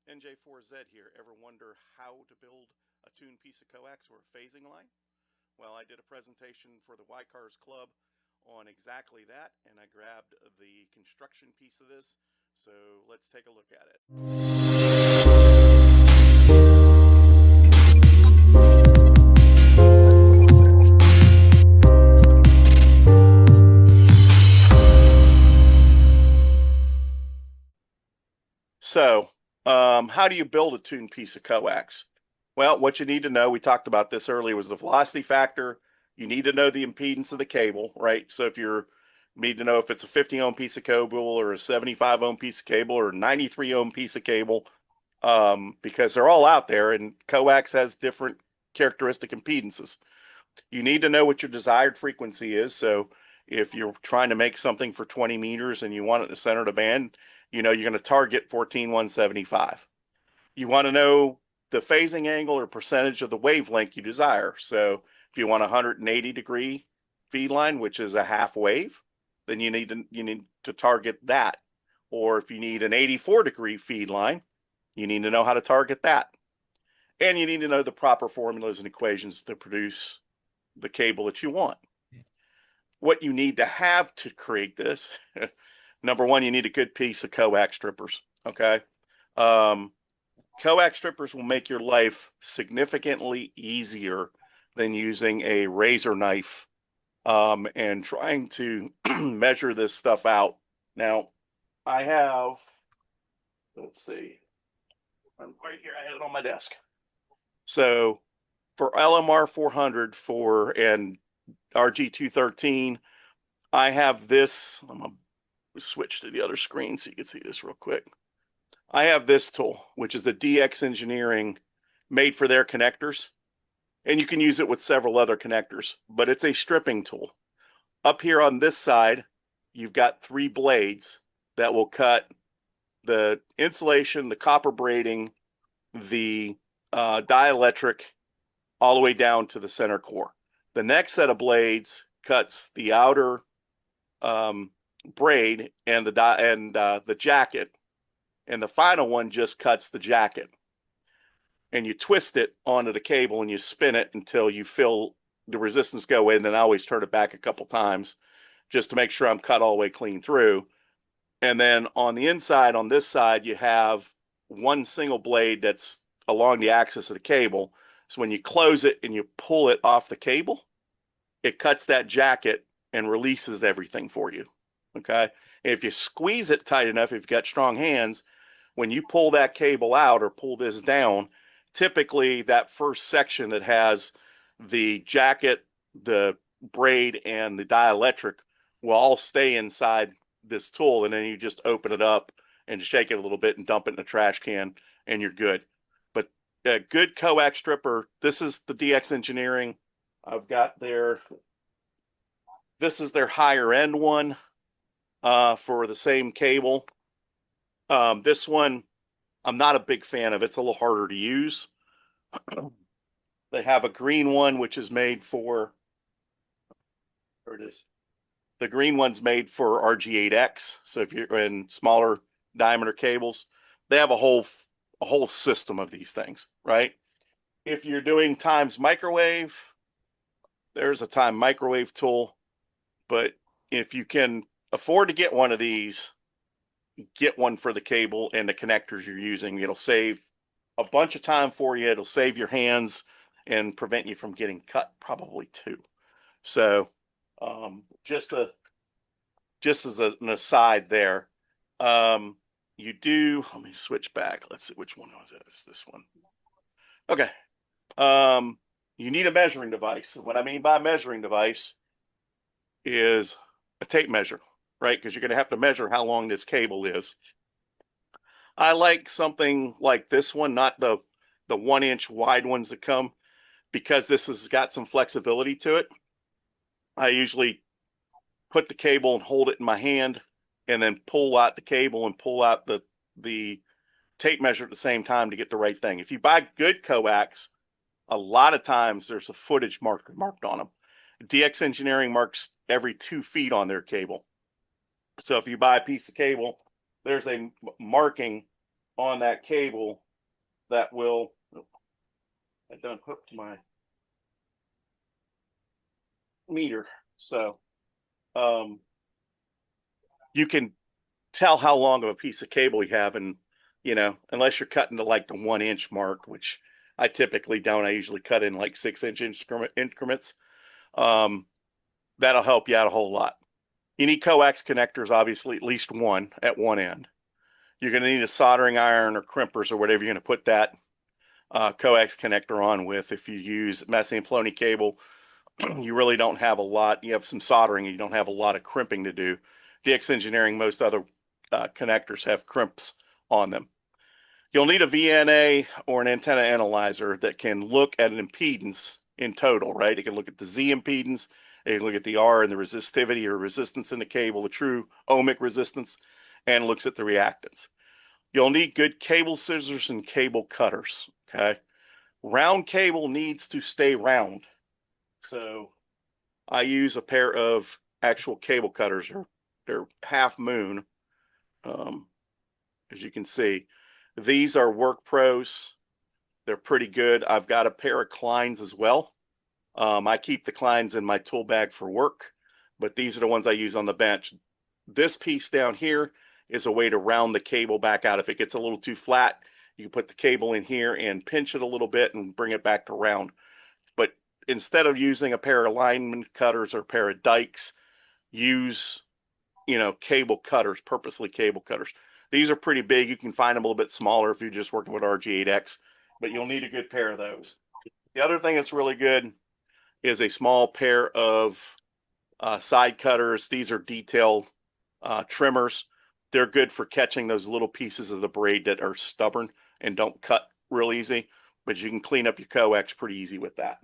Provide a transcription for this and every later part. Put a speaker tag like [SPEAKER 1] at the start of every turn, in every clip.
[SPEAKER 1] NJ4Z here. Ever wonder how to build a tuned piece of coax or a phasing line? Well, I did a presentation for the Y Cars Club on exactly that, and I grabbed the construction piece of this. So let's take a look at it. So, how do you build a tuned piece of coax? Well, what you need to know, we talked about this earlier, was the velocity factor. You need to know the impedance of the cable, right? So if you need to know if it's a 50 ohm piece of cable or a 75 ohm piece of cable or a 93 ohm piece of cable, because they're all out there and coax has different characteristic impedances. You need to know what your desired frequency is. So if you're trying to make something for 20 meters and you want it to center the band, you're going to target 14175. You want to know the phasing angle or percentage of the wavelength you desire. So if you want a 180-degree feed line, which is a half wave, then you need to target that. Or if you need an 84-degree feed line, you need to know how to target that. And you need to know the proper formulas and equations to produce the cable that you want. What you need to have to create this, number one, you need a good piece of coax strippers. Okay. Coax strippers will make your life significantly easier than using a razor knife and trying to measure this stuff out. Now, I have, let's see, I'm right here. I have it on my desk. So for LMR 400 and RG213, I have this. I'm going to switch to the other screen so you can see this real quick. I have this tool, which is the DX Engineering made for their connectors. And you can use it with several other connectors, but it's a stripping tool. Up here on this side, you've got 3 blades that will cut the insulation, the copper braiding, the dielectric, all the way down to the center core. The next set of blades cuts the outer braid and the jacket, and the final one just cuts the jacket. And you twist it onto the cable and you spin it until you feel the resistance go in. Then I always turn it back a couple times just to make sure I'm cut all the way clean through. And then on the inside, on this side, you have one single blade that's along the axis of the cable. So when you close it and you pull it off the cable, it cuts that jacket and releases everything for you. Okay. And if you squeeze it tight enough, if you've got strong hands, when you pull that cable out or pull this down, typically that first section that has the jacket, the braid, and the dielectric will all stay inside this tool. And then you just open it up and shake it a little bit and dump it in a trash can and you're good. But a good coax stripper, this is the DX Engineering. I've got this is their higher end one for the same cable. This one, I'm not a big fan of. It's a little harder to use. They have a green one, which is made for, there it is. The green one's made for RG8X. So if you're in smaller diameter cables, they have a whole system of these things, right? If you're doing times microwave, there's a time microwave tool. But if you can afford to get one of these, get one for the cable and the connectors you're using. It'll save a bunch of time for you. It'll save your hands and prevent you from getting cut probably too. So just as an aside there, you do, let me switch back. Let's see, which one was it? It's this one. Okay. You need a measuring device. What I mean by measuring device is a tape measure, right? Because you're going to have to measure how long this cable is. I like something like this one, not the 1-inch wide ones that come, because this has got some flexibility to it. I usually put the cable and hold it in my hand and then pull out the cable and pull out the tape measure at the same time to get the right thing. If you buy good coax, a lot of times there's a footage marked on them. DX Engineering marks every 2 feet on their cable. So if you buy a piece of cable, there's a marking on that cable that will, I done hooked my meter. So um, you can tell how long of a piece of cable you have. And, unless you're cutting to like the 1 inch mark, which I typically don't, I usually cut in like 6 inch increments. Um, that'll help you out a whole lot. You need coax connectors, obviously, at least one at one end. You're going to need a soldering iron or crimpers or whatever you're going to put that coax connector on with. If you use messing and polony cable, you really don't have a lot. You have some soldering, you don't have a lot of crimping to do. DX Engineering, most other connectors have crimps on them. You'll need a VNA or an antenna analyzer that can look at an impedance in total, right? It can look at the Z impedance, it can look at the R and the resistivity or resistance in the cable, the true ohmic resistance, and looks at the reactance. You'll need good cable scissors and cable cutters, okay? Round cable needs to stay round. So I use a pair of actual cable cutters. They're half moon, as you can see. These are Work Pros. They're pretty good. I've got a pair of Kleins as well. I keep the Kleins in my tool bag for work, but these are the ones I use on the bench. This piece down here is a way to round the cable back out. If it gets a little too flat, you can put the cable in here and pinch it a little bit and bring it back to round. But instead of using a pair of alignment cutters or a pair of dikes, use, cable cutters, purposely cable cutters. These are pretty big. You can find them a little bit smaller if you're just working with RG8X, but you'll need a good pair of those. The other thing that's really good is a small pair of side cutters. These are detail trimmers. They're good for catching those little pieces of the braid that are stubborn and don't cut real easy, but you can clean up your coax pretty easy with that.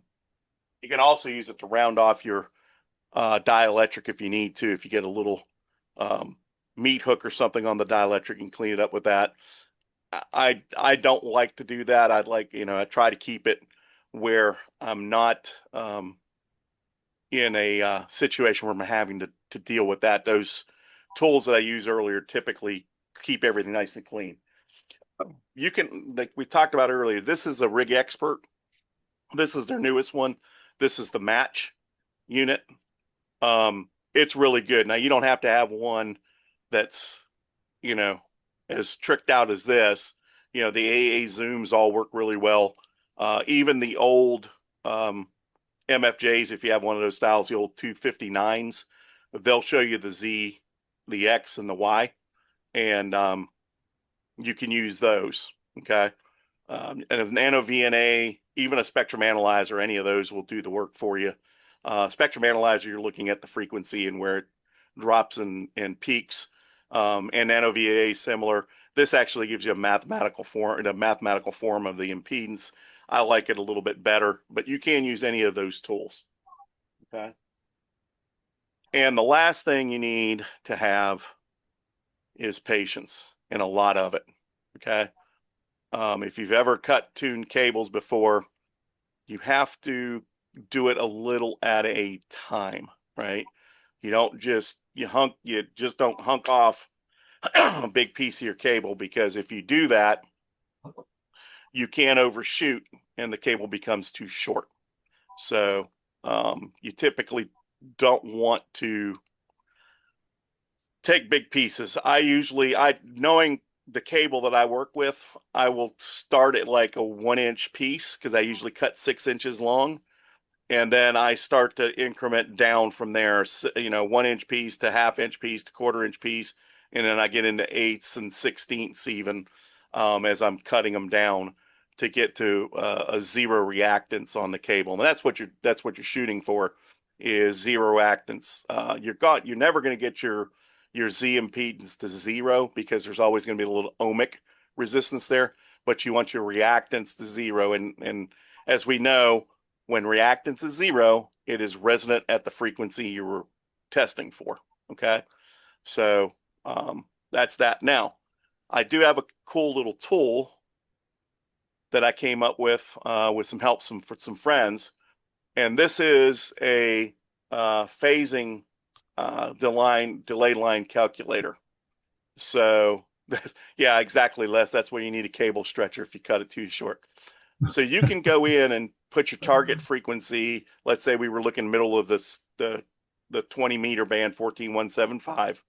[SPEAKER 1] You can also use it to round off your dielectric if you need to. If you get a little meat hook or something on the dielectric, you can clean it up with that. I don't like to do that. I'd like, I try to keep it where I'm not in a situation where I'm having to deal with that. Those tools that I used earlier typically keep everything nice and clean. You can, like we talked about earlier, this is a Rig Expert. This is their newest one. This is the match unit. It's really good. Now you don't have to have one that's, as tricked out as this. The AA zooms all work really well. Even the old MFJs, if you have one of those styles, the old 259s, they'll show you the Z, the X, and the Y, and you can use those. Okay. And a nano VNA, even a spectrum analyzer, any of those will do the work for you. Spectrum analyzer, you're looking at the frequency and where it drops and peaks. And nano VNA similar. This actually gives you a mathematical form of the impedance. I like it a little bit better, but you can use any of those tools. Okay. And the last thing you need to have is patience, and a lot of it. Okay. If you've ever cut tuned cables before, you have to do it a little at a time, right? You don't just you just don't hunk off a big piece of your cable, because if you do that, you can overshoot and the cable becomes too short. So you typically don't want to take big pieces. Knowing the cable that I work with, I will start at like a 1 inch piece because I usually cut 6 inches long. And then I start to increment down from there, 1 inch piece to half-inch piece to quarter-inch piece. And then I get into eighths and sixteenths even as I'm cutting them down to get to a zero reactance on the cable. And that's what you're shooting for, is zero reactance. You're never going to get your Z impedance to zero because there's always going to be a little ohmic resistance there, but you want your reactance to zero. And as we know, when reactance is zero, it is resonant at the frequency you were testing for. Okay, so that's that. Now, I do have a cool little tool that I came up with some help from some friends, and this is a phasing delay line calculator. So Yeah, exactly, Les. That's where you need a cable stretcher if you cut it too short. So you can go in and put your target frequency. Let's say we were looking middle of the 20-meter band, 14175,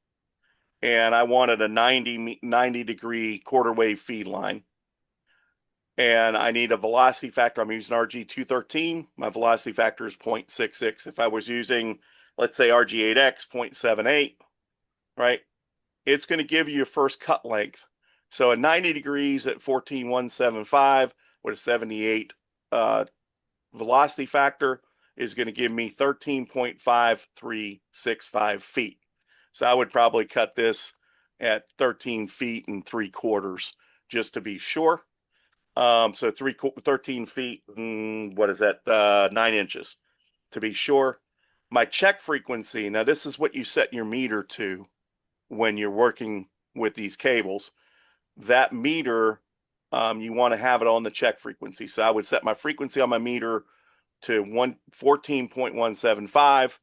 [SPEAKER 1] and I wanted a 90 degree quarter wave feed line. And I need a velocity factor. I'm using RG213. My velocity factor is 0.66. If I was using, let's say, RG8X, 0.78, right? It's going to give you your first cut length. So at 90 degrees at 14,175 with a 78 velocity factor is going to give me 13.5365 feet. So I would probably cut this at 13 feet and 3/4 just to be sure. So 13 feet, what is that? 9 inches to be sure. My check frequency, now this is what you set your meter to when you're working with these cables. That meter, you want to have it on the check frequency. So I would set my frequency on my meter to 14.175,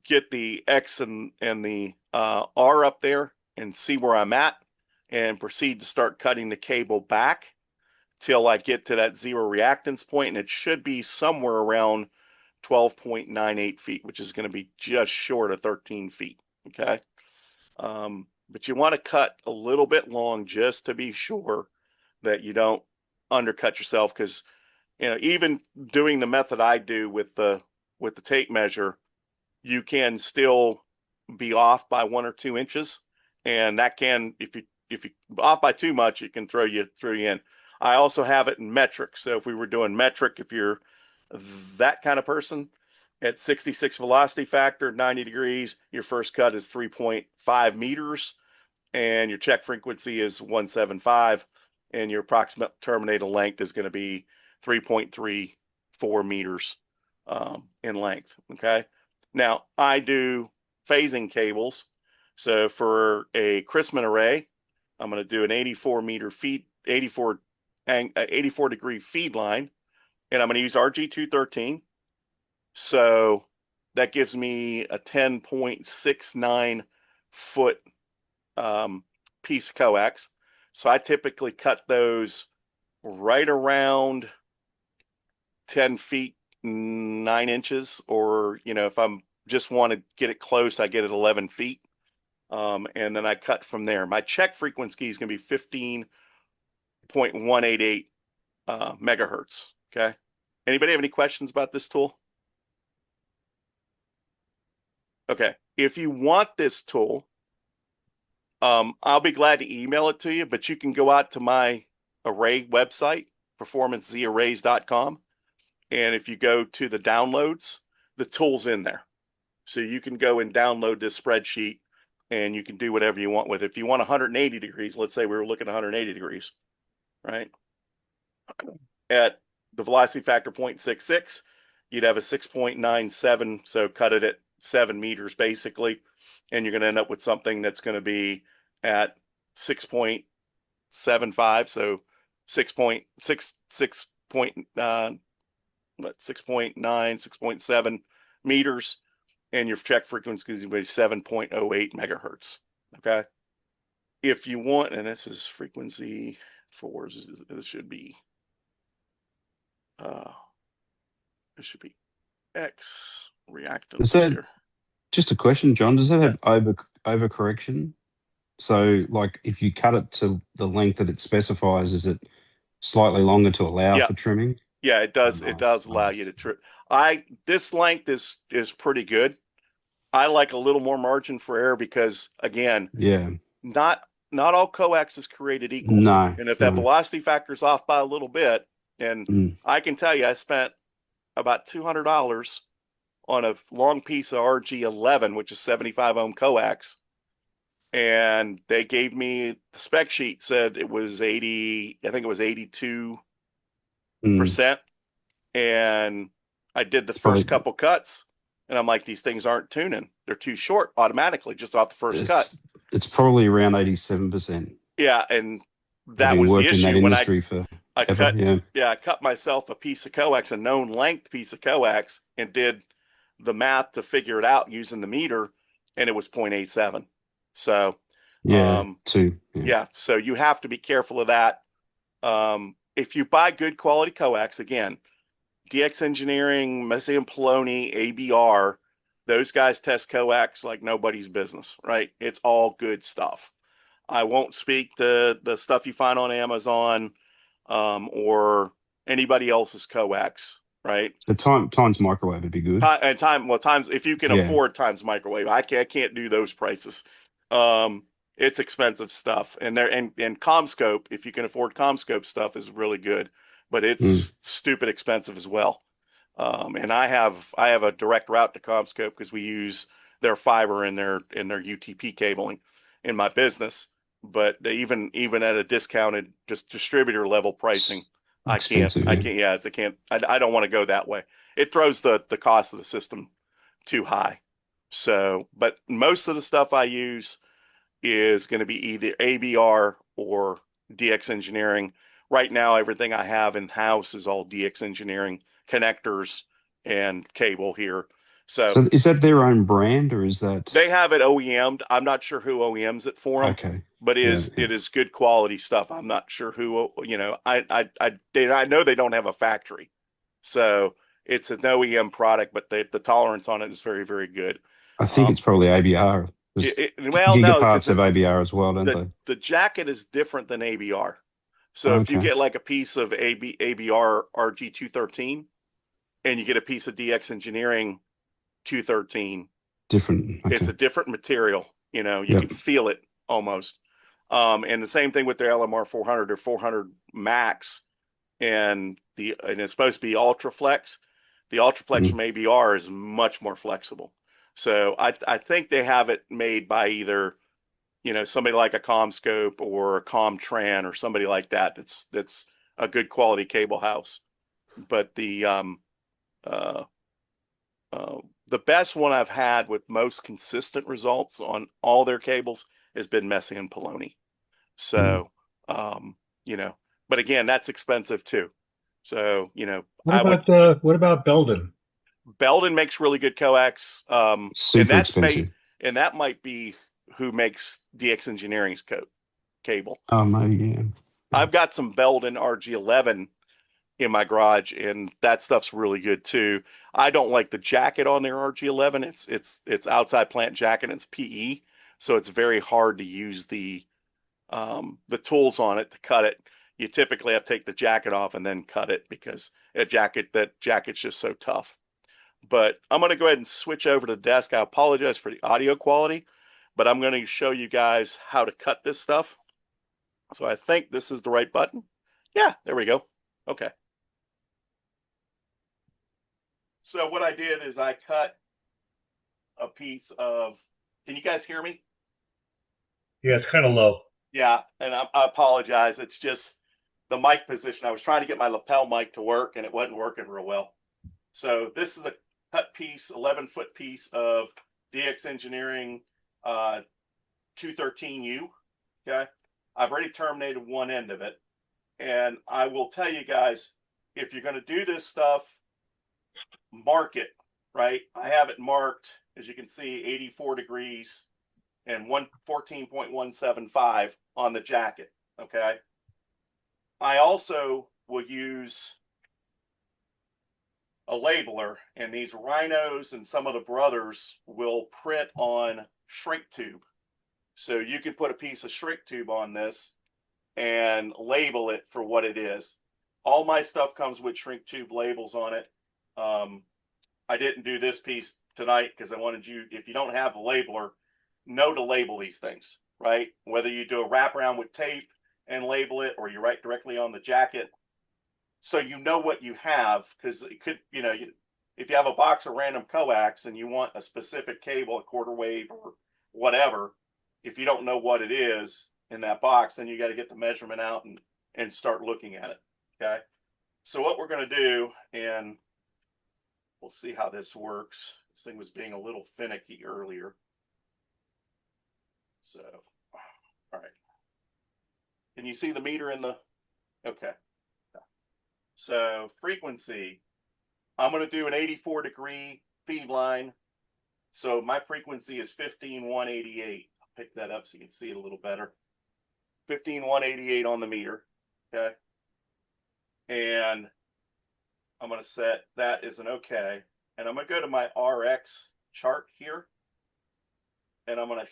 [SPEAKER 1] get the X and the R up there and see where I'm at, and proceed to start cutting the cable back till I get to that zero reactance point, and it should be somewhere around 12.98 feet, which is going to be just short of 13 feet. Okay. But you want to cut a little bit long just to be sure that you don't undercut yourself, because even doing the method I do with the tape measure, you can still be off by 1 or 2 inches, and that can, if you off by too much, it can throw you in. I also have it in metric. So if we were doing metric, if you're that kind of person, at 66 velocity factor, 90 degrees, your first cut is 3.5 meters, and your check frequency is 175, and your approximate terminator length is going to be 3.34 meters in length. Okay. Now I do phasing cables. So for a Chrisman array, I'm going to do an 84 degree feed line, and I'm going to use RG213. So that gives me a 10.69 foot piece of coax. So I typically cut those right around 10 feet 9 inches, or if I'm just want to get it close, I get it 11 feet, and then I cut from there. My check frequency is going to be 15.188 megahertz. Okay. Anybody have any questions about this tool? Okay. If you want this tool, I'll be glad to email it to you, but you can go out to my array website, performancearrays.com. And if you go to the downloads, the tool's in there. So you can go and download this spreadsheet, and you can do whatever you want with it. If you want 180 degrees, let's say we were looking at 180 degrees, right? At the velocity factor 0.66, you'd have a 6.97. So cut it at 7 meters basically, and you're going to end up with something that's going to be at 6.75. So 6.6, 6.9, 6.7 meters, and your check frequency is going to be 7.08 megahertz. Okay. If you want, and this is frequency for, this should be X
[SPEAKER 2] Is
[SPEAKER 1] reactance
[SPEAKER 2] that
[SPEAKER 1] here.
[SPEAKER 2] just a question, John? Does that
[SPEAKER 1] Yeah.
[SPEAKER 2] have overcorrection? So, like, if you cut it to the length that it specifies, is it slightly longer to allow
[SPEAKER 1] Yeah.
[SPEAKER 2] for trimming?
[SPEAKER 1] Yeah, it
[SPEAKER 2] Oh,
[SPEAKER 1] does. It
[SPEAKER 2] nice,
[SPEAKER 1] does allow you
[SPEAKER 2] nice.
[SPEAKER 1] to trim. This length is pretty good. I like a little more margin for error because, again,
[SPEAKER 2] Yeah.
[SPEAKER 1] not all coax is created equal.
[SPEAKER 2] No,
[SPEAKER 1] And if that
[SPEAKER 2] no.
[SPEAKER 1] velocity factor is off by a little bit, and
[SPEAKER 2] Mm.
[SPEAKER 1] I can tell you, I spent about $200 on a long piece of RG11, which is 75 ohm coax, and they gave me the spec sheet said it was 80. I think it was 82%,
[SPEAKER 2] Mm.
[SPEAKER 1] and I did the
[SPEAKER 2] It's
[SPEAKER 1] first
[SPEAKER 2] probably
[SPEAKER 1] couple cuts, and I'm like, these things aren't tuning. They're too short automatically just off the first cut.
[SPEAKER 2] it's it's probably around 87%.
[SPEAKER 1] Yeah, and that
[SPEAKER 2] Having
[SPEAKER 1] was the
[SPEAKER 2] worked in that
[SPEAKER 1] issue when
[SPEAKER 2] industry
[SPEAKER 1] I
[SPEAKER 2] forever,
[SPEAKER 1] cut.
[SPEAKER 2] yeah.
[SPEAKER 1] Yeah, I cut myself a piece of coax, a known length piece of coax, and did the math to figure it out using the meter, and it was 0.87. So
[SPEAKER 2] Yeah, two. Yeah.
[SPEAKER 1] Yeah, so you have to be careful of that. If you buy good quality coax, again, DX Engineering, Messi and Poloni, ABR, those guys test coax like nobody's business, right? It's all good stuff. I won't speak to the stuff you find on Amazon or anybody else's coax, right?
[SPEAKER 2] The times microwave would be good.
[SPEAKER 1] Times if you can
[SPEAKER 2] Yeah.
[SPEAKER 1] afford times microwave, I can't do those prices. Um, it's expensive stuff, and Comscope, if you can afford Comscope stuff, is really good, but
[SPEAKER 2] Mm.
[SPEAKER 1] it's stupid expensive as well. And I have a direct route to Comscope because we use their fiber in their UTP cabling in my business. But even at a discounted just distributor level pricing,
[SPEAKER 2] It's
[SPEAKER 1] I can't
[SPEAKER 2] expensive.
[SPEAKER 1] I
[SPEAKER 2] Yeah.
[SPEAKER 1] can't yeah I can't I don't want to go that way. It throws the cost of the system too high. So, but most of the stuff I use is going to be either ABR or DX Engineering. Right now, everything I have in house is all DX Engineering connectors and cable here. So
[SPEAKER 2] So is that their own brand or is that
[SPEAKER 1] they have it OEM'd. I'm not sure who OEMs it for them,
[SPEAKER 2] okay?
[SPEAKER 1] but
[SPEAKER 2] Yeah.
[SPEAKER 1] is
[SPEAKER 2] Yeah.
[SPEAKER 1] it is good quality stuff. I'm not sure who. I know they don't have a factory, so it's an OEM product, but the tolerance on it is very very good.
[SPEAKER 2] I think
[SPEAKER 1] Um,
[SPEAKER 2] it's probably ABR because
[SPEAKER 1] well, no, because
[SPEAKER 2] Gigaparts have ABR as well, don't
[SPEAKER 1] the
[SPEAKER 2] they?
[SPEAKER 1] the jacket is different than ABR. So if you
[SPEAKER 2] Okay.
[SPEAKER 1] get like a piece of ABR RG213 and you get a piece of DX Engineering 213,
[SPEAKER 2] Different.
[SPEAKER 1] it's
[SPEAKER 2] Okay.
[SPEAKER 1] a different material. You can
[SPEAKER 2] Yep.
[SPEAKER 1] feel it almost. And the same thing with their LMR 400 or 400 Max, and it's supposed to be Ultraflex. The Ultraflex
[SPEAKER 2] Mm.
[SPEAKER 1] from ABR is much more flexible. So I think they have it made by either somebody like a CommScope or a CommTran or somebody like that. That's a good quality cable house. But uh, uh, the best one I've had with most consistent results on all their cables has been Messi and Poloni.
[SPEAKER 2] Mm.
[SPEAKER 1] So, um, you know, but again, that's expensive too. So, I would.
[SPEAKER 3] What about Belden?
[SPEAKER 1] Belden makes really good coax, and
[SPEAKER 2] Super expensive.
[SPEAKER 1] that might be who makes DX Engineering's cable.
[SPEAKER 2] Oh, maybe. Yeah. Yeah.
[SPEAKER 1] I've got some Belden RG11 in my garage, and that stuff's really good too. I don't like the jacket on their RG11. It's outside plant jacket. And it's PE, so it's very hard to use the tools on it to cut it. You typically have to take the jacket off and then cut it because that jacket's just so tough. But I'm going to go ahead and switch over to the desk. I apologize for the audio quality, but I'm going to show you guys how to cut this stuff. So I think this is the right button. Yeah, there we go. Okay. So what I did is I cut a piece of, can you guys hear me?
[SPEAKER 3] Yeah, it's kind of low.
[SPEAKER 1] Yeah, and I apologize. It's just the mic position. I was trying to get my lapel mic to work and it wasn't working real well. So this is a cut piece, 11-foot piece of DX Engineering 213U. Okay. I've already terminated one end of it. And I will tell you guys, if you're going to do this stuff, mark it, right? I have it marked, as you can see, 84 degrees and 114.175 on the jacket. Okay. I also will use a labeler, and these rhinos and some of the brothers will print on shrink tube. So you can put a piece of shrink tube on this and label it for what it is. All my stuff comes with shrink tube labels on it. I didn't do this piece tonight because I wanted you, if you don't have a labeler, know to label these things, right? Whether you do a wraparound with tape and label it or you write directly on the jacket, so you know what you have, because it could, if you have a box of random coax and you want a specific cable, a quarter wave or whatever, if you don't know what it is in that box, then you got to get the measurement out and start looking at it. Okay. So what we're going to do, and we'll see how this works. This thing was being a little finicky earlier. So, all right. Can you see the meter in the, okay. So frequency, I'm going to do an 84-degree feed line. So my frequency is 15,188. pick that up so you can see it a little better. 15,188 on the meter. Okay. And I'm going to set that as an okay. And I'm going to go to my RX chart here. And I'm going to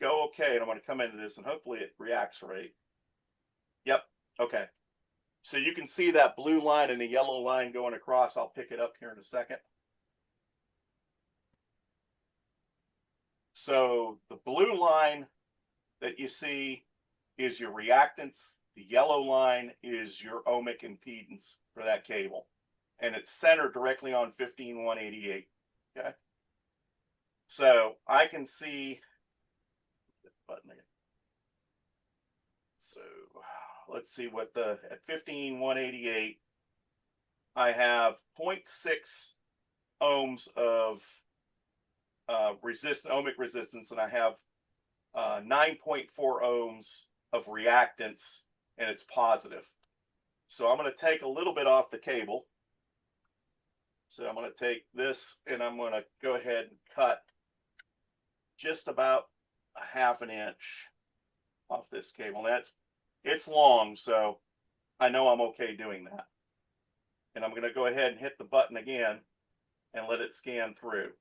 [SPEAKER 1] go okay. And I'm going to come into this and hopefully it reacts right. Yep. Okay. So you can see that blue line and the yellow line going across. I'll pick it up here in a second. So the blue line that you see is your reactance. The yellow line is your ohmic impedance for that cable. And it's centered directly on 15,188. Okay. So I can see button again. So let's see what at 15,188, I have 0.6 ohms of ohmic resistance, and I have 9.4 ohms of reactance, and it's positive. So I'm going to take a little bit off the cable. So I'm going to take this and I'm going to go ahead and cut just about a half an inch off this cable. And it's long, so I know I'm okay doing that. And I'm going to go ahead and hit the button again and let it scan through.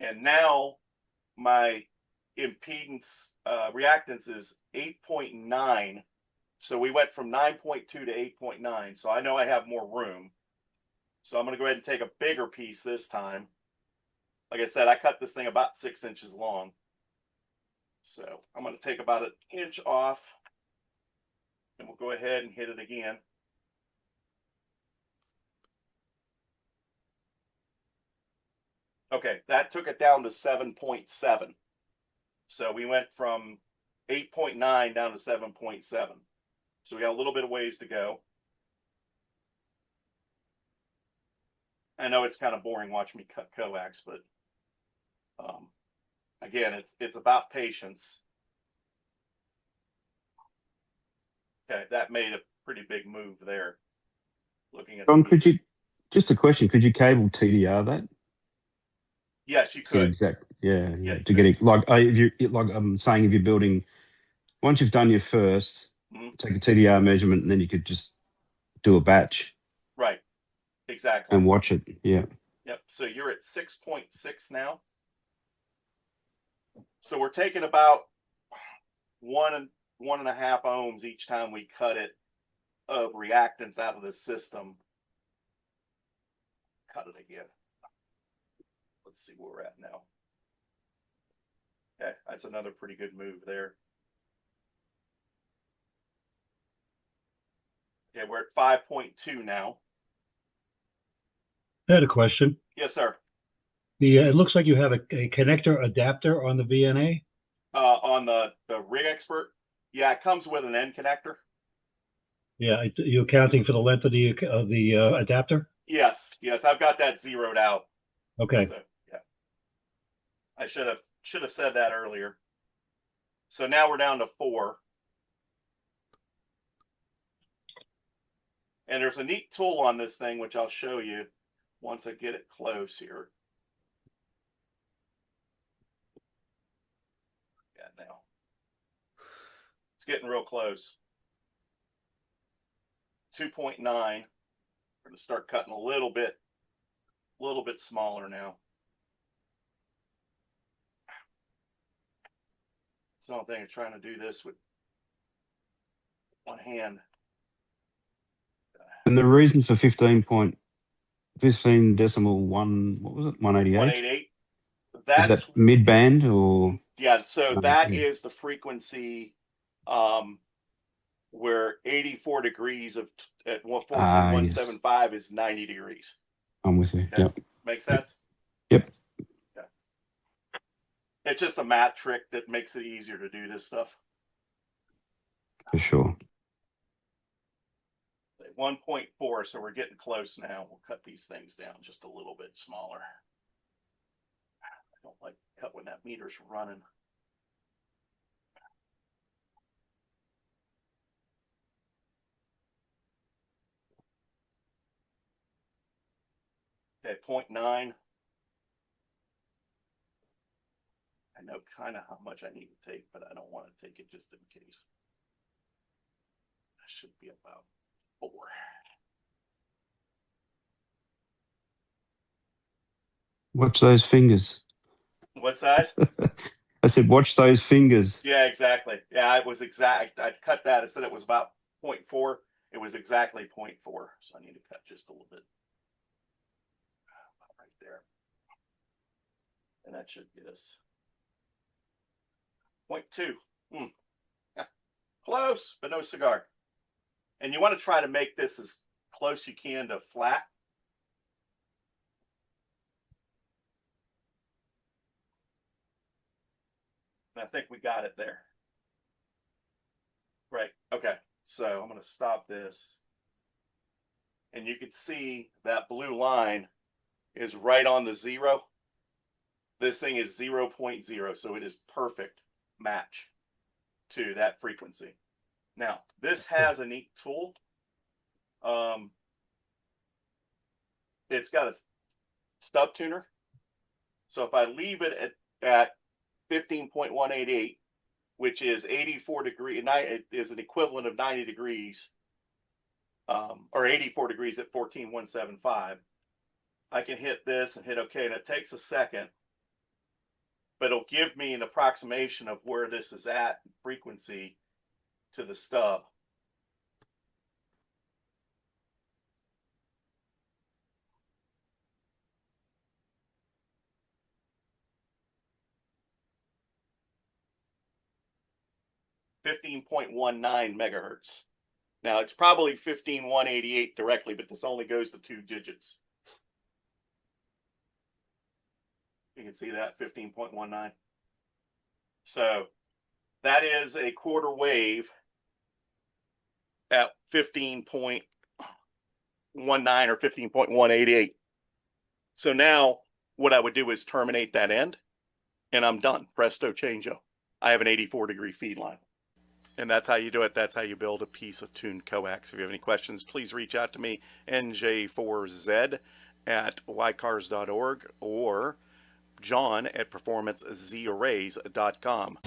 [SPEAKER 1] And now my impedance reactance is 8.9. So we went from 9.2 to 8.9. So I know I have more room. So I'm going to go ahead and take a bigger piece this time. Like I said, I cut this thing about 6 inches long. So I'm going to take about an inch off. And we'll go ahead and hit it again. Okay, that took it down to 7.7. So we went from 8.9 down to 7.7. So we got a little bit of ways to go. I know it's kind of boring watching me cut coax, but again, it's about patience. Okay, that made a pretty big move there. Looking at
[SPEAKER 2] John, just a question, could you cable TDR that?
[SPEAKER 1] Yes, you
[SPEAKER 2] Get
[SPEAKER 1] could.
[SPEAKER 2] exact, yeah,
[SPEAKER 1] Yeah,
[SPEAKER 2] to get it, like if you like I'm saying, if you're building, once you've done your first, take a TDR measurement, and then you could just do a batch.
[SPEAKER 1] Right, exactly.
[SPEAKER 2] And watch it, yeah.
[SPEAKER 1] Yep, so you're at 6.6 now. So we're taking about 1.5 ohms each time we cut it of reactance out of the system. Cut it again. Let's see where we're at now. Okay, that's another pretty good move there. Okay, we're at 5.2 now.
[SPEAKER 3] I had a question.
[SPEAKER 1] Yes, sir.
[SPEAKER 3] It looks like you have a connector adapter on the VNA.
[SPEAKER 1] On the Rig Expert, yeah, it comes with an end connector.
[SPEAKER 3] Yeah, you accounting for the length of the adapter?
[SPEAKER 1] Yes, I've got that zeroed out.
[SPEAKER 3] Okay.
[SPEAKER 1] So, yeah, I should have said that earlier. So now we're down to 4. And there's a neat tool on this thing, which I'll show you once I get it close here. Yeah, now it's getting real close. 2.9. We're going to start cutting a little bit smaller now. It's the only thing of trying to do this with one hand.
[SPEAKER 2] And the reason for 15 decimal 1, what was it, 188?
[SPEAKER 1] 188.
[SPEAKER 2] Is
[SPEAKER 1] That's
[SPEAKER 2] that mid band or?
[SPEAKER 1] yeah. So
[SPEAKER 2] No,
[SPEAKER 1] that
[SPEAKER 2] yeah.
[SPEAKER 1] is the frequency where 84 degrees at 14,175 is 90 degrees.
[SPEAKER 2] I'm with you.
[SPEAKER 1] Okay.
[SPEAKER 2] Yep.
[SPEAKER 1] Make sense?
[SPEAKER 2] Yep.
[SPEAKER 1] Okay. It's just a math trick that makes it easier to do this stuff.
[SPEAKER 2] For sure.
[SPEAKER 1] 1.4, so we're getting close now. We'll cut these things down just a little bit smaller. I don't like to cut when that meter's running. Okay, 0.9. I know kind of how much I need to take, but I don't want to take it just in case. That should be about 4.
[SPEAKER 2] Watch those fingers.
[SPEAKER 1] What size?
[SPEAKER 2] I said, watch those fingers.
[SPEAKER 1] Yeah, exactly. Yeah, it was exact. I cut that. I said it was about 0.4. It was exactly 0.4. So I need to cut just a little bit. About right there. And that should get us 0.2. Yeah. Close, but no cigar. And you want to try to make this as close you can to flat. And I think we got it there. Right. Okay. So I'm going to stop this. And you can see that blue line is right on the 0. This thing is 0.0. So it is perfect match to that frequency. Now, this has a neat tool. It's got a stub tuner. So if I leave it at 15.188, which is 84 degrees, it is an equivalent of 90 degrees, or 84 degrees at 14.175. I can hit this and hit OK, and it takes a second, but it'll give me an approximation of where this is at frequency to the stub. .19 megahertz. Now it's probably 15.188 directly, but this only goes to 2 digits. You can see that 15.19. So that is a quarter wave at 15.19 or 15.188. So now what I would do is terminate that end and I'm done. Presto changeo. I have an 84 degree feed line. And that's how you do it. That's how you build a piece of tuned coax. If you have any questions, please reach out to me, nj4z@ycars.org or John at performancezarrays.com.